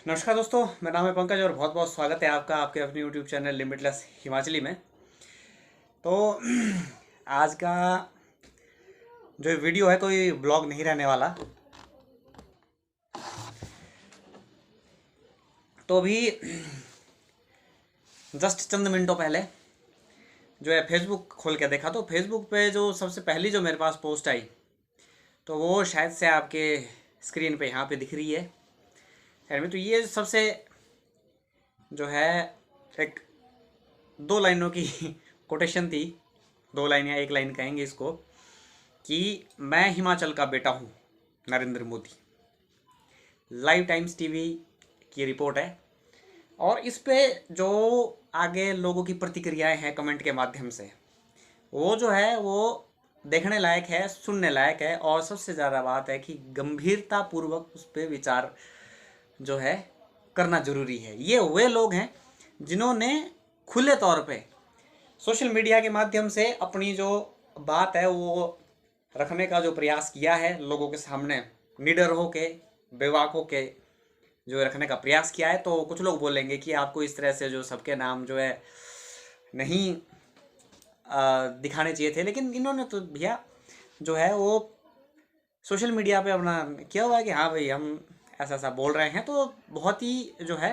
नमस्कार दोस्तों, मेरा नाम है पंकज और बहुत बहुत स्वागत है आपका आपके अपने यूट्यूब चैनल लिमिटलेस हिमाचली में। तो आज का जो वीडियो है कोई ब्लॉग नहीं रहने वाला। तो अभी जस्ट चंद मिनटों पहले जो है फेसबुक खोल के देखा, तो फेसबुक पे जो सबसे पहली जो मेरे पास पोस्ट आई, तो वो शायद से आपके स्क्रीन पे यहाँ पे दिख रही है साइड में। तो ये सबसे जो है एक दो लाइनों की कोटेशन थी। दो लाइन या एक लाइन कहेंगे इसको, कि मैं हिमाचल का बेटा हूँ, Narendra Modi. Live times TV की रिपोर्ट है। और इस पे जो आगे लोगों की प्रतिक्रियाएं हैं कमेंट के माध्यम से, वो जो है वो देखने लायक है, सुनने लायक है। और सबसे ज़्यादा बात है कि गंभीरता पूर्वक उस पर विचार जो है करना जरूरी है। ये वे लोग हैं जिन्होंने खुले तौर पे सोशल मीडिया के माध्यम से अपनी जो बात है वो रखने का जो प्रयास किया है, लोगों के सामने निडर होके, बेबाक होके जो रखने का प्रयास किया है। तो कुछ लोग बोलेंगे कि आपको इस तरह से जो सबके नाम जो है नहीं दिखाने चाहिए थे, लेकिन इन्होंने तो भैया जो है वो सोशल मीडिया पे अपना किया हुआ है कि हाँ भाई हम ऐसा ऐसा बोल रहे हैं। तो बहुत ही जो है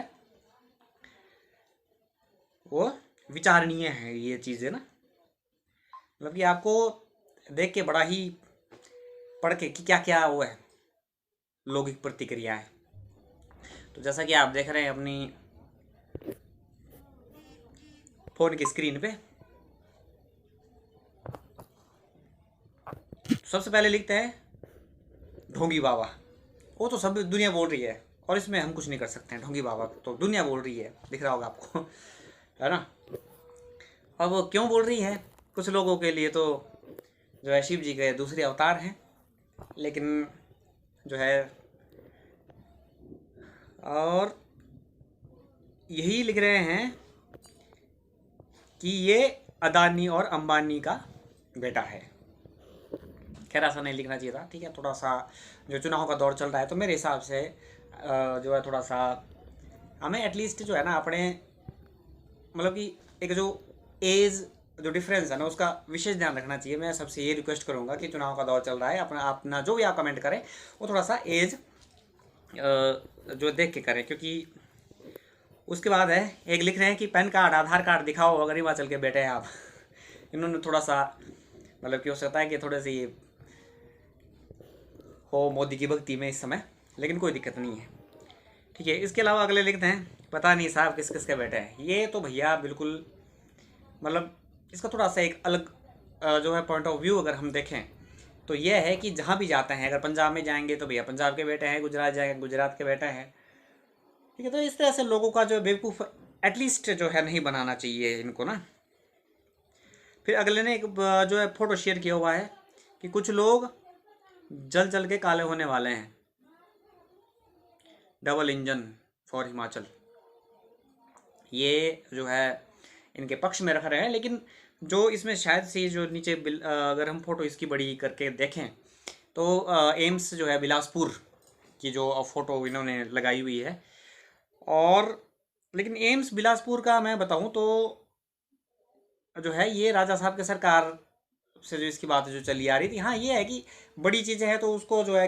वो विचारणीय है ये चीज़ें ना। मतलब कि आपको देख के बड़ा ही पढ़ के कि क्या क्या वो है लौकिक प्रतिक्रिया है। तो जैसा कि आप देख रहे हैं अपनी फोन की स्क्रीन पे, सबसे पहले लिखते हैं ढोंगी बाबा। वो तो सब दुनिया बोल रही है और इसमें हम कुछ नहीं कर सकते हैं। ढोंगी बाबा तो दुनिया बोल रही है, दिख रहा होगा आपको है ना। अब वो क्यों बोल रही है, कुछ लोगों के लिए तो जो है शिव जी के दूसरे अवतार हैं, लेकिन जो है और यही लिख रहे हैं कि ये अदानी और अंबानी का बेटा है। खैर ऐसा नहीं लिखना चाहिए था, ठीक है। थोड़ा सा जो चुनाव का दौर चल रहा है, तो मेरे हिसाब से जो है थोड़ा सा हमें एटलीस्ट जो है ना अपने मतलब कि एक जो एज जो डिफरेंस है ना उसका विशेष ध्यान रखना चाहिए। मैं सबसे ये रिक्वेस्ट करूँगा कि चुनाव का दौर चल रहा है, अपना जो भी आप कमेंट करें वो थोड़ा सा एज जो देख के करें। क्योंकि उसके बाद है एक लिख रहे हैं कि पैन कार्ड आधार कार्ड दिखाओ अगर हिमाचल के बेटे हैं आप। इन्होंने थोड़ा सा मतलब कि हो सकता है कि थोड़े से ये हो मोदी की भक्ति में इस समय, लेकिन कोई दिक्कत नहीं है, ठीक है। इसके अलावा अगले लिखते हैं पता नहीं साहब किस किस के बेटे हैं। ये तो भैया बिल्कुल मतलब इसका थोड़ा सा एक अलग जो है पॉइंट ऑफ व्यू अगर हम देखें तो ये है कि जहाँ भी जाते हैं, अगर पंजाब में जाएंगे तो भैया पंजाब के बेटे हैं, गुजरात जाएंगे गुजरात के बेटे हैं, ठीक है। तो इस तरह से लोगों का जो बेवकूफ़ एटलीस्ट जो है नहीं बनाना चाहिए इनको ना। फिर अगले ने एक जो है फोटो शेयर किया हुआ है कि कुछ लोग जल जल के काले होने वाले हैं, डबल इंजन फॉर हिमाचल। ये जो है इनके पक्ष में रख रहे हैं, लेकिन जो इसमें शायद से जो नीचे अगर हम फोटो इसकी बड़ी करके देखें तो एम्स जो है बिलासपुर की जो फोटो इन्होंने लगाई हुई है। और लेकिन एम्स बिलासपुर का मैं बताऊं तो जो है ये राजा साहब के सरकार से जो इसकी बात जो चली आ रही थी, हाँ ये है कि बड़ी चीज़ें हैं तो उसको जो है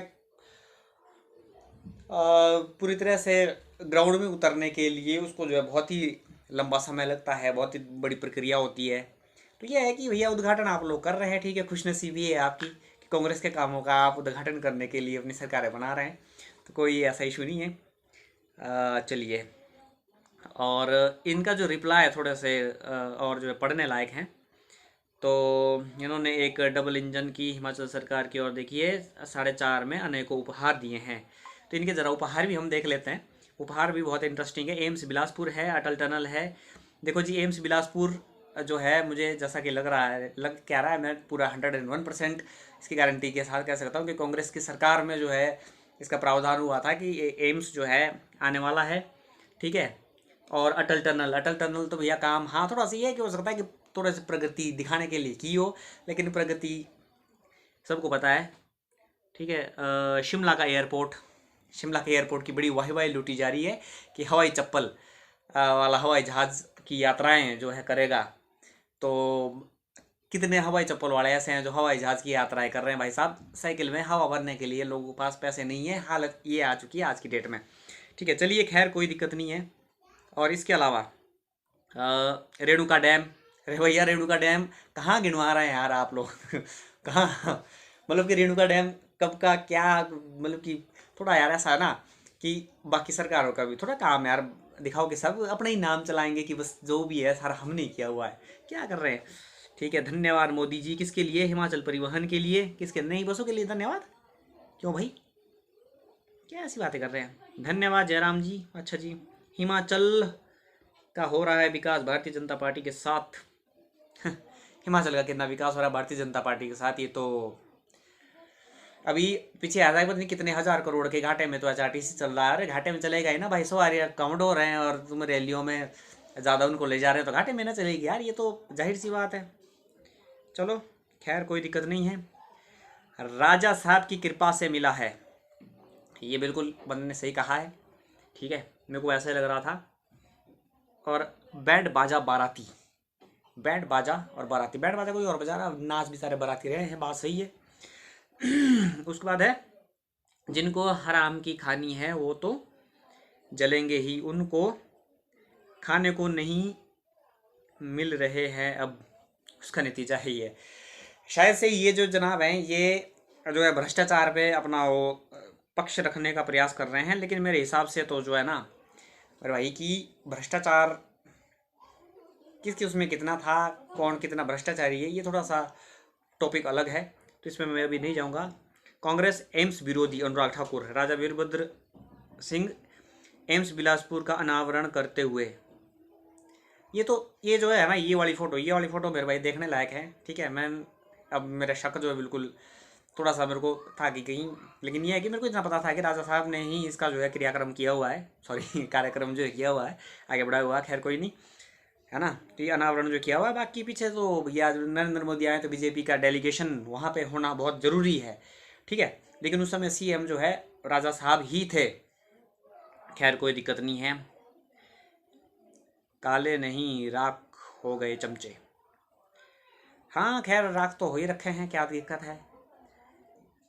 पूरी तरह से ग्राउंड में उतरने के लिए उसको जो है बहुत ही लंबा समय लगता है, बहुत ही बड़ी प्रक्रिया होती है। तो ये है कि भैया उद्घाटन आप लोग कर रहे हैं, ठीक है, खुशनसीबी है आपकी कि कांग्रेस के कामों का आप उद्घाटन करने के लिए अपनी सरकारें बना रहे हैं, तो कोई ऐसा इशू नहीं है। चलिए, और इनका जो रिप्लाई है थोड़े से और जो है पढ़ने लायक हैं। तो इन्होंने एक डबल इंजन की हिमाचल सरकार की ओर देखिए 4.5 में अनेकों उपहार दिए हैं। तो इनके ज़रा उपहार भी हम देख लेते हैं। उपहार भी बहुत इंटरेस्टिंग है। एम्स बिलासपुर है, अटल टनल है। देखो जी, एम्स बिलासपुर जो है मुझे जैसा कि लग रहा है, लग क्या रहा है, मैं पूरा 101% इसकी गारंटी के साथ कह सकता हूँ कि कांग्रेस की सरकार में जो है इसका प्रावधान हुआ था कि एम्स जो है आने वाला है, ठीक है। और अटल टनल तो भैया काम हाँ थोड़ा सा ये है कि हो सकता है कि थोड़ा सा प्रगति दिखाने के लिए की हो, लेकिन प्रगति सबको पता है, ठीक है। शिमला का एयरपोर्ट शिमला के एयरपोर्ट की बड़ी वाहवाही लूटी जा रही है कि हवाई चप्पल वाला हवाई जहाज़ की यात्राएं जो है करेगा। तो कितने हवाई चप्पल वाले ऐसे हैं जो हवाई जहाज़ की यात्राएं कर रहे हैं भाई साहब, साइकिल में हवा भरने के लिए लोगों के पास पैसे नहीं है, हालत ये आ चुकी है आज की डेट में। ठीक है, चलिए खैर कोई दिक्कत नहीं है। और इसके अलावा रेणुका डैम, अरे भैया रेणुका डैम कहाँ गिनवा रहे हैं यार आप लोग कहाँ, मतलब कि रेणुका डैम कब का क्या, मतलब कि थोड़ा यार ऐसा है ना कि बाकी सरकारों का भी थोड़ा काम यार दिखाओ कि सब अपने ही नाम चलाएंगे कि बस जो भी है सारा हमने ही किया हुआ है, क्या कर रहे हैं। ठीक है, धन्यवाद मोदी जी। किसके लिए? हिमाचल परिवहन के लिए। किसके? नई बसों के लिए धन्यवाद। क्यों भाई, क्या ऐसी बातें कर रहे हैं? धन्यवाद जयराम जी। अच्छा जी, हिमाचल का हो रहा है विकास भारतीय जनता पार्टी के साथ हिमाचल का कितना विकास हो रहा है भारतीय जनता पार्टी के साथ, ये तो अभी पीछे आ रहा है, पता नहीं कितने हजार करोड़ के घाटे में तो HRTC चल रहा है। अरे घाटे में चलेगा ही ना भाई, सवारी काउंट हो रहे हैं और तुम रैलियों में ज़्यादा उनको ले जा रहे हो तो घाटे में ना चलेगी यार, ये तो जाहिर सी बात है। चलो खैर कोई दिक्कत नहीं है, राजा साहब की कृपा से मिला है, ये बिल्कुल बंदे ने सही कहा है। ठीक है, मेरे को ऐसा ही लग रहा था। और बैंड बाजा बाराती, बैंड बाजा और बाराती, बैंड बाजा कोई और बजा रहा, नाच भी सारे बाराती रहे हैं, बात सही है। उसके बाद है जिनको हराम की खानी है वो तो जलेंगे ही, उनको खाने को नहीं मिल रहे हैं अब, उसका नतीजा है ये। शायद से ये जो जनाब हैं ये जो है भ्रष्टाचार पे अपना वो पक्ष रखने का प्रयास कर रहे हैं, लेकिन मेरे हिसाब से तो जो है ना मेरे भाई की भ्रष्टाचार किसकी उसमें कितना था, कौन कितना भ्रष्टाचारी है, ये थोड़ा सा टॉपिक अलग है, तो इसमें मैं अभी नहीं जाऊंगा। कांग्रेस एम्स विरोधी अनुराग ठाकुर, राजा वीरभद्र सिंह एम्स बिलासपुर का अनावरण करते हुए, ये तो ये जो है ना ये वाली फ़ोटो मेरे भाई देखने लायक है। ठीक है, मैं अब मेरा शक जो है बिल्कुल थोड़ा सा मेरे को था कि कहीं, लेकिन ये है कि मेरे को इतना पता था कि राजा साहब ने ही इसका जो है क्रियाक्रम किया हुआ है, सॉरी कार्यक्रम जो है किया हुआ है, आगे बढ़ाया हुआ है, खैर कोई नहीं है ना। तो ये अनावरण जो किया हुआ है, बाकी पीछे तो भैया नरेंद्र मोदी आए तो बीजेपी का डेलीगेशन वहाँ पे होना बहुत ज़रूरी है। ठीक है, लेकिन उस समय CM जो है राजा साहब ही थे, खैर कोई दिक्कत नहीं है। काले नहीं राख हो गए चमचे, हाँ खैर राख तो हो ही रखे हैं, क्या दिक्कत है,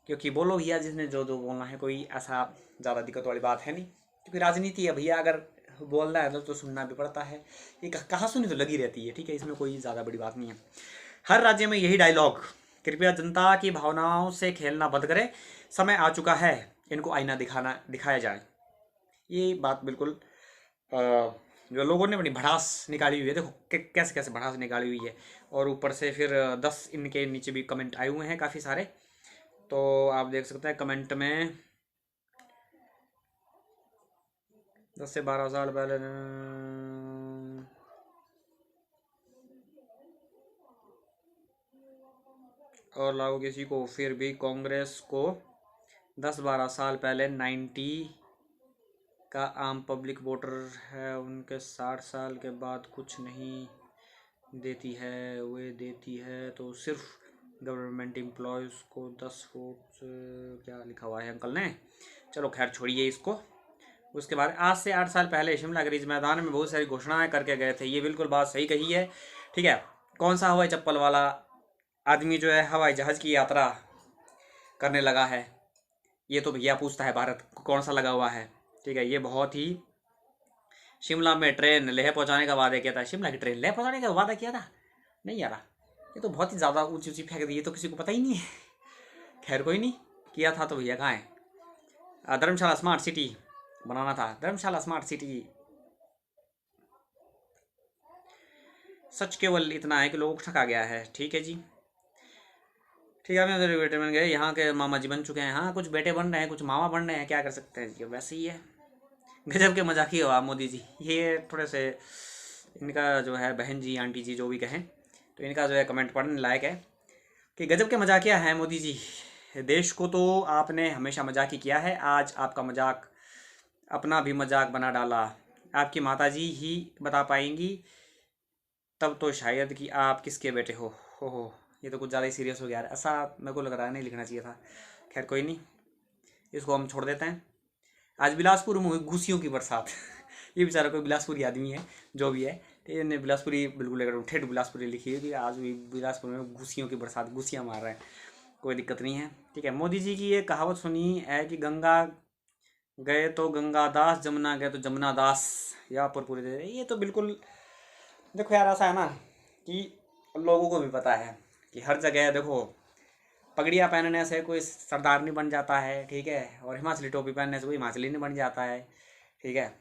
क्योंकि बोलो भैया जिसने जो जो बोलना है, कोई ऐसा ज़्यादा दिक्कत वाली बात है नहीं, क्योंकि राजनीति है भैया, अगर बोलना है तो सुनना भी पड़ता है, ये कहा सुनी तो लगी रहती है। ठीक है, इसमें कोई ज़्यादा बड़ी बात नहीं है। हर राज्य में यही डायलॉग, कृपया जनता की भावनाओं से खेलना बंद करें, समय आ चुका है इनको आईना दिखाया जाए। ये बात बिल्कुल जो लोगों ने अपनी भड़ास निकाली हुई है, देखो कैसे कैसे भड़ास निकाली हुई है, और ऊपर से फिर 10 इनके नीचे भी कमेंट आए हुए हैं काफ़ी सारे, तो आप देख सकते हैं कमेंट में 10 से 12 साल पहले और लागू किसी को, फिर भी कांग्रेस को 10-12 साल पहले 90 का आम पब्लिक वोटर है, उनके 60 साल के बाद कुछ नहीं देती है, वे देती है तो सिर्फ गवर्नमेंट एम्प्लॉयज़ को 10 वोट, क्या लिखा हुआ है अंकल ने, चलो खैर छोड़िए इसको। उसके बाद आज से 8 साल पहले शिमला के रिज मैदान में बहुत सारी घोषणाएं करके गए थे, ये बिल्कुल बात सही कही है। ठीक है, कौन सा हवाई चप्पल वाला आदमी जो है हवाई जहाज़ की यात्रा करने लगा है, ये तो भैया पूछता है भारत कौन सा लगा हुआ है। ठीक है, ये बहुत ही, शिमला में ट्रेन लेह पहुंचाने का वादा किया था, शिमला की ट्रेन लेह पहुंचाने का वादा किया था, नहीं यार ये तो बहुत ही ज़्यादा ऊंची ऊंची फेंक दी, ये तो किसी को पता ही नहीं है। खैर कोई नहीं, किया था तो भैया कहाँ है। धर्मशाला स्मार्ट सिटी बनाना था, धर्मशाला स्मार्ट सिटी, सच केवल इतना है कि लोगों को ठगा गया है। ठीक है जी, ठीक है, मेरे बेटे बन गए, यहाँ के मामा जी बन चुके हैं, हाँ कुछ बेटे बन रहे हैं कुछ मामा बन रहे हैं, क्या कर सकते हैं जी, वैसे ही है। गजब के मजाकी हो आप मोदी जी, ये थोड़े से इनका जो है बहन जी आंटी जी जो भी कहें, तो इनका जो है कमेंट पढ़ने लायक है कि गजब के मजाकिया हैं मोदी जी, देश को तो आपने हमेशा मजाक ही किया है, आज आपका मजाक अपना भी मजाक बना डाला, आपकी माताजी ही बता पाएंगी तब तो शायद कि आप किसके बेटे हो, ये तो कुछ ज़्यादा ही सीरियस हो गया, ऐसा मेरे को लग रहा है नहीं लिखना चाहिए था, खैर कोई नहीं, इसको हम छोड़ देते हैं। आज बिलासपुर में हुई घुसियों की बरसात। ये बेचारा कोई बिलासपुरी आदमी है, जो भी है, तो इसने बिलासपुरी बिल्कुल अगर ठेठ बिलासपुरी लिखी है कि आज भी बिलासपुर में घुसियों की बरसात, घुसियाँ मार रहे हैं। कोई दिक्कत नहीं है, ठीक है। मोदी जी की ये कहावत सुनी है कि गंगा गए तो गंगा दास, जमुना गए तो जमुना दास, या पर पूरे दे। ये तो बिल्कुल, देखो यार ऐसा है ना कि लोगों को भी पता है कि हर जगह देखो पगड़ियाँ पहनने से कोई सरदार नहीं बन जाता है, ठीक है, और हिमाचली टोपी पहनने से कोई हिमाचली नहीं बन जाता है, ठीक है।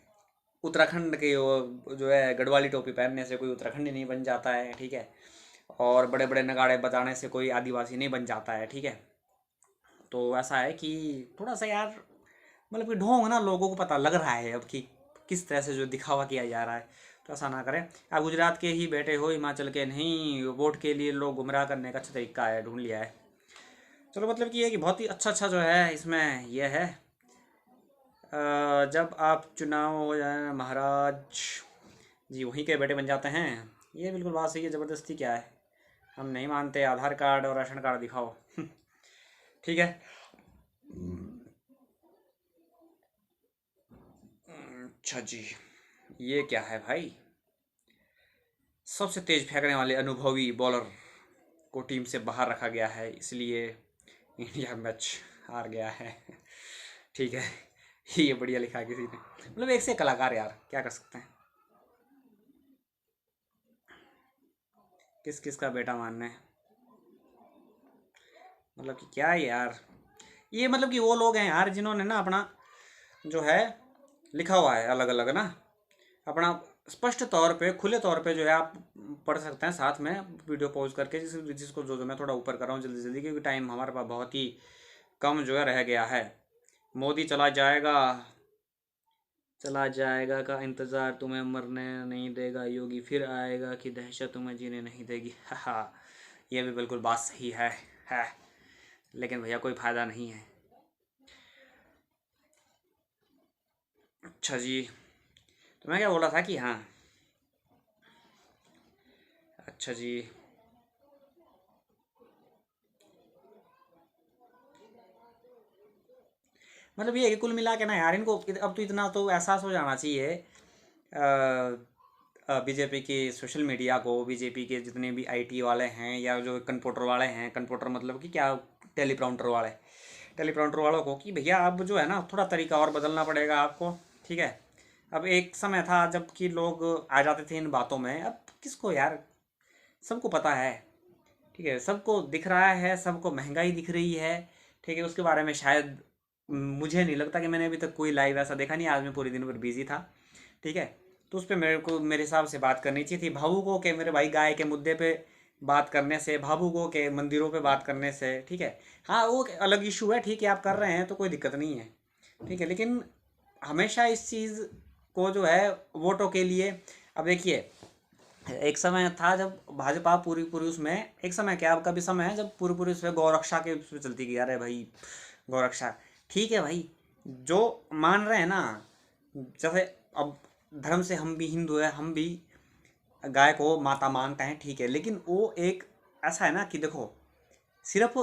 उत्तराखंड के वो जो है गढ़वाली टोपी पहनने से कोई उत्तराखंडी नहीं बन जाता है, ठीक है, और बड़े बड़े नगाड़े बजाने से कोई आदिवासी नहीं बन जाता है, ठीक है। तो ऐसा है कि थोड़ा सा यार मतलब कि ढोंग ना लोगों को पता लग रहा है अब कि किस तरह से जो दिखावा किया जा रहा है, तो ऐसा ना करें। आप गुजरात के ही बैठे हो, हिमाचल के नहीं, वोट के लिए लोग गुमराह करने का अच्छा तरीका है, ढूंढ लिया है। चलो मतलब कि ये कि बहुत ही अच्छा अच्छा जो है इसमें यह है, जब आप चुनाव हो जाए महाराज जी वहीं के बेटे बन जाते हैं। ये बिल्कुल बात सही है, ज़बरदस्ती क्या है, हम नहीं मानते, आधार कार्ड और राशन कार्ड दिखाओ। ठीक है। अच्छा जी, ये क्या है भाई, सबसे तेज फेंकने वाले अनुभवी बॉलर को टीम से बाहर रखा गया है, इसलिए इंडिया मैच हार गया है। ठीक है, ये बढ़िया लिखा किसी ने, मतलब एक से कलाकार यार, क्या कर सकते हैं। किस किस का बेटा मानना है, मतलब कि क्या है यार, ये मतलब कि वो लोग हैं यार जिन्होंने ना अपना जो है लिखा हुआ है अलग अलग ना, अपना स्पष्ट तौर पे खुले तौर पे जो है आप पढ़ सकते हैं साथ में वीडियो पॉज करके, जिसको जो मैं थोड़ा ऊपर कर रहा हूँ जल्दी जल्दी, क्योंकि टाइम हमारे पास बहुत ही कम जो है रह गया है। मोदी चला जाएगा, चला जाएगा का इंतज़ार तुम्हें मरने नहीं देगा, योगी फिर आएगा कि दहशत तुम्हें जीने नहीं देगी। हाँ, ये भी बिल्कुल बात सही है, लेकिन भैया कोई फ़ायदा नहीं है। अच्छा जी, तो मैं क्या बोल रहा था कि हाँ, अच्छा जी, मतलब ये है कि कुल मिला के ना यार इनको अब तो इतना तो एहसास हो जाना चाहिए बीजेपी की सोशल मीडिया को, बीजेपी के जितने भी आईटी वाले हैं या जो कंप्यूटर वाले हैं, कंप्यूटर मतलब कि क्या, टेलीप्रॉम्प्टर वाले, टेलीप्रॉम्प्टर वालों को कि भैया अब जो है ना थोड़ा तरीका और बदलना पड़ेगा आपको, ठीक है। अब एक समय था जब कि लोग आ जाते थे इन बातों में, अब किसको यार, सबको पता है, ठीक है, सबको दिख रहा है, सबको महंगाई दिख रही है, ठीक है। उसके बारे में शायद मुझे नहीं लगता कि मैंने अभी तक कोई लाइव ऐसा देखा नहीं, आज मैं पूरे दिन भर बिजी था, ठीक है। तो उस पर मेरे को मेरे हिसाब से बात करनी चाहिए थी, भावुकों के मेरे भाई गाय के मुद्दे पे बात करने से, भावुकों के मंदिरों पे बात करने से, ठीक है। हाँ वो अलग इशू है, ठीक है, आप कर रहे हैं तो कोई दिक्कत नहीं है, ठीक है, लेकिन हमेशा इस चीज़ को जो है वोटों के लिए, अब देखिए एक समय था जब भाजपा पूरी पूरी उसमें, एक समय क्या अब का भी समय है जब पूरी पूरी उसमें गौरक्षा के उस पर चलती गई, अरे भाई गौरक्षा, ठीक है भाई, जो मान रहे हैं ना, जैसे अब धर्म से हम भी हिंदू है, हम भी गाय को माता मानते हैं, ठीक है, लेकिन वो एक ऐसा है ना कि देखो सिर्फ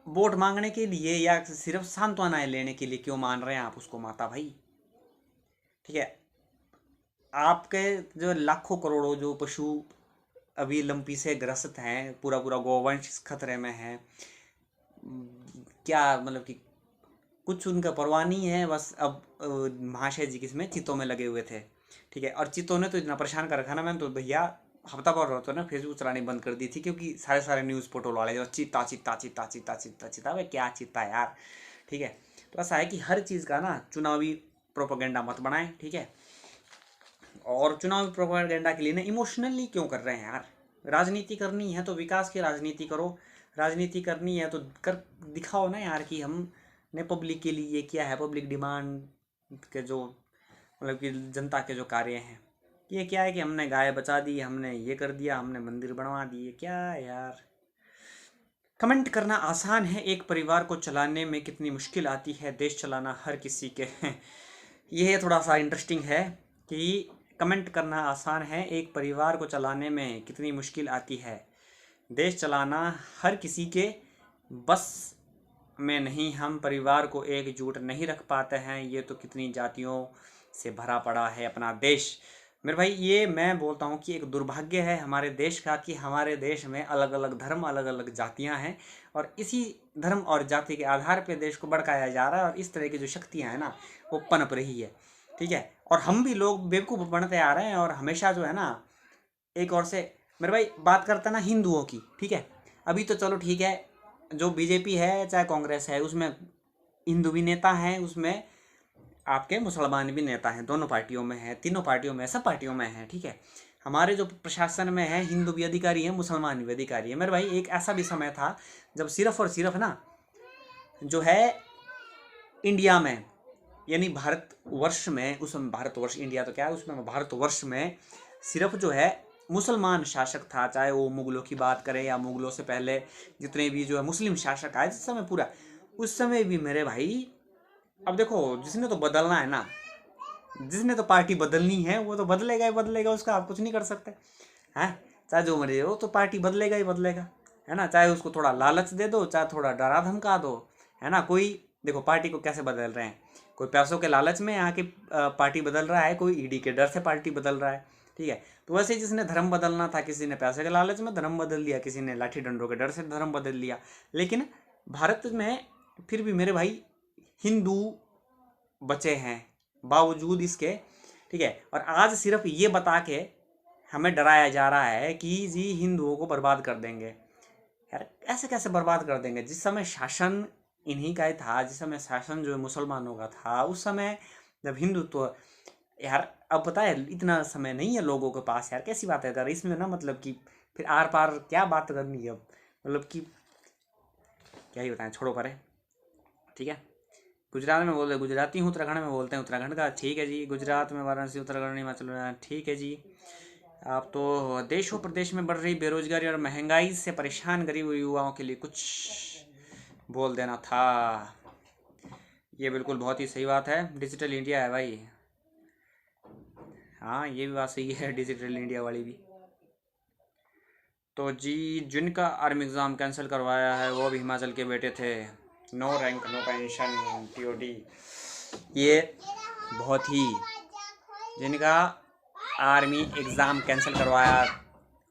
वोट मांगने के लिए या सिर्फ सांत्वनाएं लेने के लिए क्यों मान रहे हैं आप उसको माता भाई, ठीक है। आपके जो लाखों करोड़ों जो पशु अभी लंपी से ग्रसित हैं, पूरा पूरा गोवंश खतरे में है, क्या मतलब कि कुछ उनका परवाह नहीं है, बस अब महाशय जी किसमें चितों में लगे हुए थे, ठीक है, और चितों ने तो इतना परेशान कर रखा ना, मैंने तो भैया हफ्ता भर रहा था ना फेसबुक चलानी बंद कर दी थी, क्योंकि सारे सारे न्यूज़ पोर्टल वाले जो चीता चीता चीता चीता चीता चीता, भाई क्या चीता यार, ठीक है। तो ऐसा है कि हर चीज़ का ना चुनावी प्रोपेगेंडा मत बनाएं, ठीक है, और चुनावी प्रोपेगेंडा के लिए ना इमोशनली क्यों कर रहे हैं यार, राजनीति करनी है तो विकास की राजनीति करो, राजनीति करनी है तो कर दिखाओ ना यार कि हमने पब्लिक के लिए किया है, पब्लिक डिमांड के जो मतलब कि जनता के जो कार्य हैं, ये क्या है कि हमने गाय बचा दी, हमने ये कर दिया, हमने मंदिर बनवा दिए, क्या यार। कमेंट करना आसान है, एक परिवार को चलाने में कितनी मुश्किल आती है, देश चलाना हर किसी के ये थोड़ा सा इंटरेस्टिंग है कि कमेंट करना आसान है, एक परिवार को चलाने में कितनी मुश्किल आती है, देश चलाना हर किसी के बस में नहीं हम परिवार को एकजुट नहीं रख पाते हैं, ये तो कितनी जातियों से भरा पड़ा है अपना देश। मेरे भाई ये मैं बोलता हूँ कि एक दुर्भाग्य है हमारे देश का कि हमारे देश में अलग अलग धर्म, अलग अलग जातियाँ हैं और इसी धर्म और जाति के आधार पर देश को भड़काया जा रहा है और इस तरह की जो शक्तियाँ हैं ना वो पनप रही है, ठीक है। और हम भी लोग बेवकूफ़ बनते आ रहे हैं और हमेशा जो है ना एक और से मेरे भाई बात करता ना हिंदुओं की, ठीक है। अभी तो चलो ठीक है, जो बीजेपी है चाहे कांग्रेस है उसमें हिंदू भी नेता हैं, उसमें आपके मुसलमान भी नेता हैं, दोनों पार्टियों में है, तीनों पार्टियों में, सब पार्टियों में है, ठीक है। हमारे जो प्रशासन में है हिंदू भी अधिकारी है, मुसलमान भी अधिकारी है। मेरे भाई एक ऐसा भी समय था जब सिर्फ और सिर्फ ना जो है इंडिया में यानी भारतवर्ष में, उसमें भारतवर्ष इंडिया तो क्या है, उसमें भारतवर्ष में सिर्फ जो है मुसलमान शासक था, चाहे वो मुगलों की बात करें या मुगलों से पहले जितने भी जो है मुस्लिम शासक आए जिस समय पूरा, उस समय भी मेरे भाई अब देखो जिसने तो बदलना है ना, जिसने तो पार्टी बदलनी है वो तो बदलेगा ही बदलेगा, उसका आप कुछ नहीं कर सकते हैं, चाहे जो मर्जी हो, तो पार्टी बदलेगा ही बदलेगा, है ना। चाहे उसको थोड़ा लालच दे दो, चाहे थोड़ा डरा धमका दो, है ना। कोई देखो पार्टी को कैसे बदल रहे हैं, कोई पैसों के लालच में यहाँ की पार्टी बदल रहा है, कोई ईडी के डर से पार्टी बदल रहा है, ठीक है। तो वैसे जिसने धर्म बदलना था, किसी ने पैसे के लालच में धर्म बदल लिया, किसी ने लाठी डंडों के डर से धर्म बदल लिया। लेकिन भारत में फिर भी मेरे भाई हिंदू बचे हैं बावजूद इसके, ठीक है। और आज सिर्फ ये बता के हमें डराया जा रहा है कि जी हिंदुओं को बर्बाद कर देंगे। यार ऐसे कैसे बर्बाद कर देंगे, जिस समय शासन इन्हीं का ही था, जिस समय शासन जो है मुसलमानों का था, उस समय जब हिंदुत्व यार अब पता है इतना समय नहीं है लोगों के पास, यार कैसी बात है यार इसमें ना, मतलब कि फिर आर पार क्या बात करनी है अब, मतलब कि क्या ही बताएं, छोड़ो परे, ठीक है। गुजरात में बोलते गुजराती हूँ, उत्तराखंड में बोलते हैं उत्तराखंड का, ठीक है जी। गुजरात में वाराणसी, उत्तराखंड, हिमाचल में, ठीक है जी। आप तो देशों प्रदेश में बढ़ रही बेरोजगारी और महंगाई से परेशान गरीब युवाओं के लिए कुछ बोल देना था। ये बिल्कुल बहुत ही सही बात है, डिजिटल इंडिया है भाई, हाँ ये भी बात सही है डिजिटल इंडिया वाली भी। तो जी जिनका आर्मी एग्ज़ाम कैंसिल करवाया है वो भी हिमाचल के बेटे थे, no rank no pension TOD. ये बहुत ही, जिनका आर्मी एग्ज़ाम कैंसिल करवाया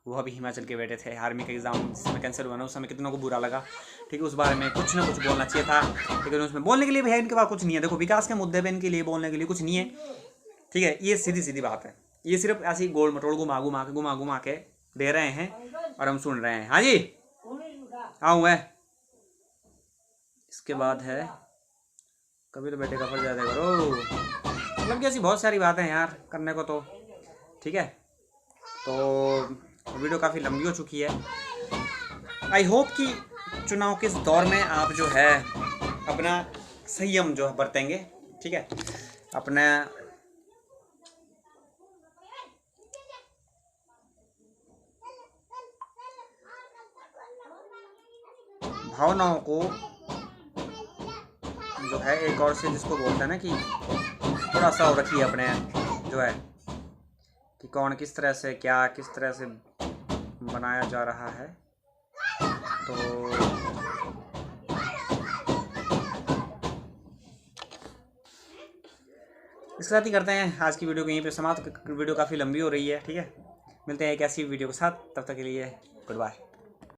वह भी हिमाचल के बेटे थे। आर्मी का एग्ज़ाम जिस समय कैंसिल हुआ ना उस समय कितनों को बुरा लगा, ठीक है। उस बारे में कुछ ना कुछ बोलना चाहिए था, लेकिन उसमें बोलने के लिए भी है इनके पास कुछ नहीं है। देखो विकास के मुद्दे पे इनके लिए बोलने के लिए कुछ नहीं है, ठीक है। ये सीधी सीधी बात है, ये सिर्फ ऐसी गोल मटोल घुमा घुमा के दे रहे हैं और हम सुन रहे हैं। हाँ जी हाँ हुआ है। इसके बाद है कभी तो बेटे का फर्ज अदा करो, मतलब कि ऐसी बहुत सारी बातें हैं यार करने को तो, ठीक है। तो वीडियो काफ़ी लंबी हो चुकी है। आई होप कि चुनाव के इस दौर में आप जो है अपना संयम जो है बरतेंगे, ठीक है। अपने भावनाओं को जो है एक और से जिसको बोलते हैं ना कि थोड़ा सा रखिए अपने जो है कि कौन किस तरह से क्या किस तरह से बनाया जा रहा है। तो इसके साथ ही करते हैं आज की वीडियो को यहीं पे समाप्त। वीडियो काफ़ी लंबी हो रही है, ठीक है। मिलते हैं एक ऐसी वीडियो के साथ, तब तक के लिए गुड बाय।